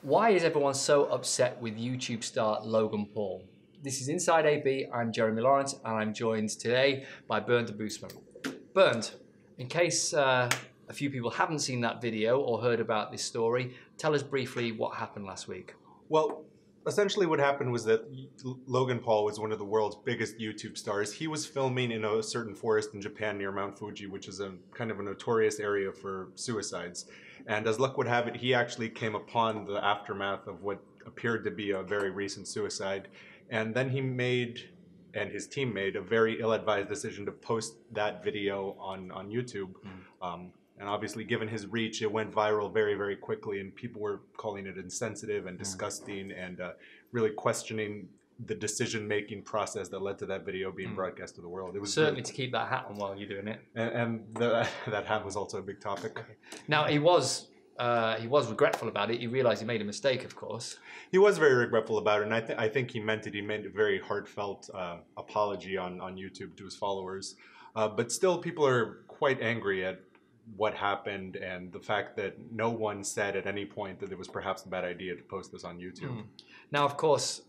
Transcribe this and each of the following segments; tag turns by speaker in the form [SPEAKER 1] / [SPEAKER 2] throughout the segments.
[SPEAKER 1] Why is everyone so upset with YouTube star Logan Paul? This is Inside AB. I'm Jeremy Lawrence, and I'm joined today by Bernd Debusmann. Bernd, in case a few people haven't seen that video or heard about this story, tell us briefly what happened last week.
[SPEAKER 2] Well, essentially what happened was that Logan Paul was one of the world's biggest YouTube stars. He was filming in a certain forest in Japan near Mount Fuji, which is a kind of a notorious area for suicides. And as luck would have it, he actually came upon the aftermath of what appeared to be a very recent suicide. And then he made, and his team made, a very ill-advised decision to post that video on YouTube. And obviously, given his reach, it went viral very, very quickly, and people were calling it insensitive and disgusting and really questioning the decision-making process that led to that video being broadcast to the world. It was
[SPEAKER 1] certainly to keep that hat on while you're doing it.
[SPEAKER 2] And that hat was also a big topic.
[SPEAKER 1] Now, he was regretful about it. He realized he made a mistake, of course.
[SPEAKER 2] He was very regretful about it, and I think he meant it. He made a very heartfelt apology on YouTube to his followers. But still, people are quite angry at what happened and the fact that no one said at any point that it was perhaps a bad idea to post this on YouTube.
[SPEAKER 1] Now, of course,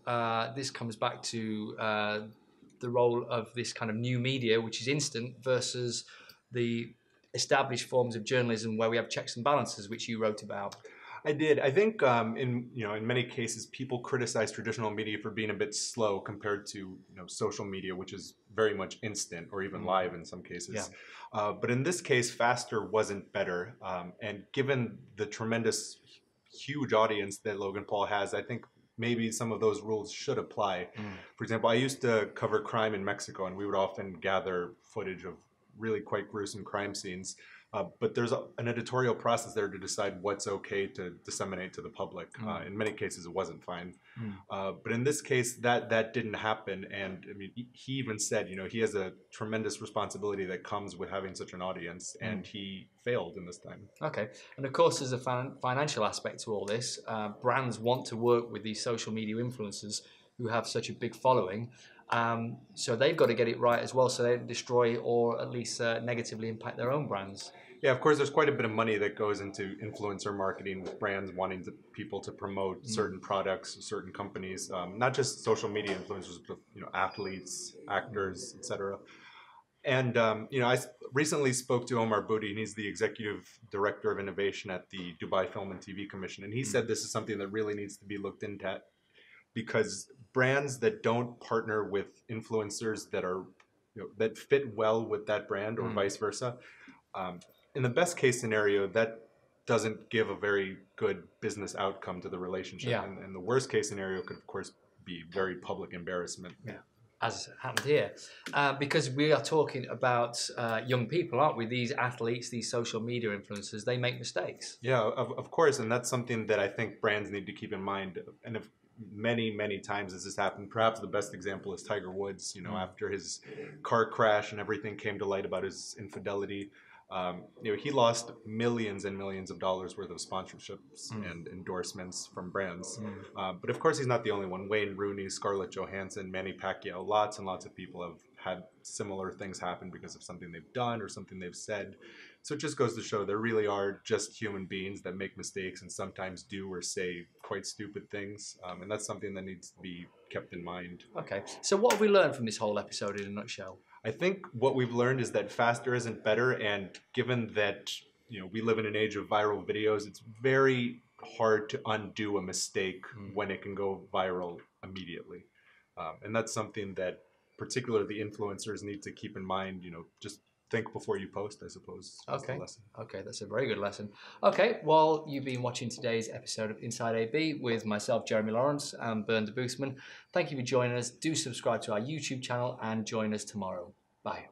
[SPEAKER 1] this comes back to the role of this kind of new media, which is instant, versus the established forms of journalism where we have checks and balances, which you wrote about.
[SPEAKER 2] I did. I think in many cases people criticize traditional media for being a bit slow compared to social media, which is very much instant or even live in some cases.
[SPEAKER 1] Yeah.
[SPEAKER 2] But in this case, faster wasn't better. And given the tremendous, huge audience that Logan Paul has, I think maybe some of those rules should apply. For example, I used to cover crime in Mexico, and we would often gather footage of really quite gruesome crime scenes. But there's an editorial process there to decide what's okay to disseminate to the public. In many cases, it wasn't fine. But in this case, that didn't happen. And I mean, he even said, he has a tremendous responsibility that comes with having such an audience, and he failed in this time.
[SPEAKER 1] Okay. And of course, there's a financial aspect to all this. Brands want to work with these social media influencers who have such a big following. So they've got to get it right as well, so they don't destroy or at least negatively impact their own brands.
[SPEAKER 2] Yeah, of course, there's quite a bit of money that goes into influencer marketing with brands wanting people to promote certain products, certain companies, not just social media influencers, but athletes, actors, etc. And I recently spoke to Omar Budi, and he's the executive director of innovation at the Dubai Film and TV Commission, and he said this is something that really needs to be looked into, because brands that don't partner with influencers that are that fit well with that brand or vice versa, in the best case scenario, that doesn't give a very good business outcome to the relationship.
[SPEAKER 1] Yeah.
[SPEAKER 2] And the worst case scenario could, of course, be very public embarrassment.
[SPEAKER 1] Yeah. As happened here. Because we are talking about young people, aren't we? These athletes, these social media influencers, they make mistakes.
[SPEAKER 2] Yeah, of course. And that's something that I think brands need to keep in mind. And if many times as this happened, perhaps the best example is Tiger Woods, after his car crash and everything came to light about his infidelity. He lost millions and millions of dollars worth of sponsorships and endorsements from brands. But of course, he's not the only one. Wayne Rooney, Scarlett Johansson, Manny Pacquiao, lots and lots of people have had similar things happen because of something they've done or something they've said. So it just goes to show there really are just human beings that make mistakes and sometimes do or say quite stupid things. And that's something that needs to be kept in mind.
[SPEAKER 1] Okay. So what have we learned from this whole episode in a nutshell?
[SPEAKER 2] I think what we've learned is that faster isn't better, and given that we live in an age of viral videos, it's very hard to undo a mistake when it can go viral immediately, and that's something that particularly the influencers need to keep in mind. Just think before you post, I suppose.
[SPEAKER 1] Okay.
[SPEAKER 2] The lesson.
[SPEAKER 1] Okay, that's a very good lesson. Okay, well, you've been watching today's episode of Inside AB with myself, Jeremy Lawrence, and Bernd Debusmann. Thank you for joining us. Do subscribe to our YouTube channel and join us tomorrow. Bye.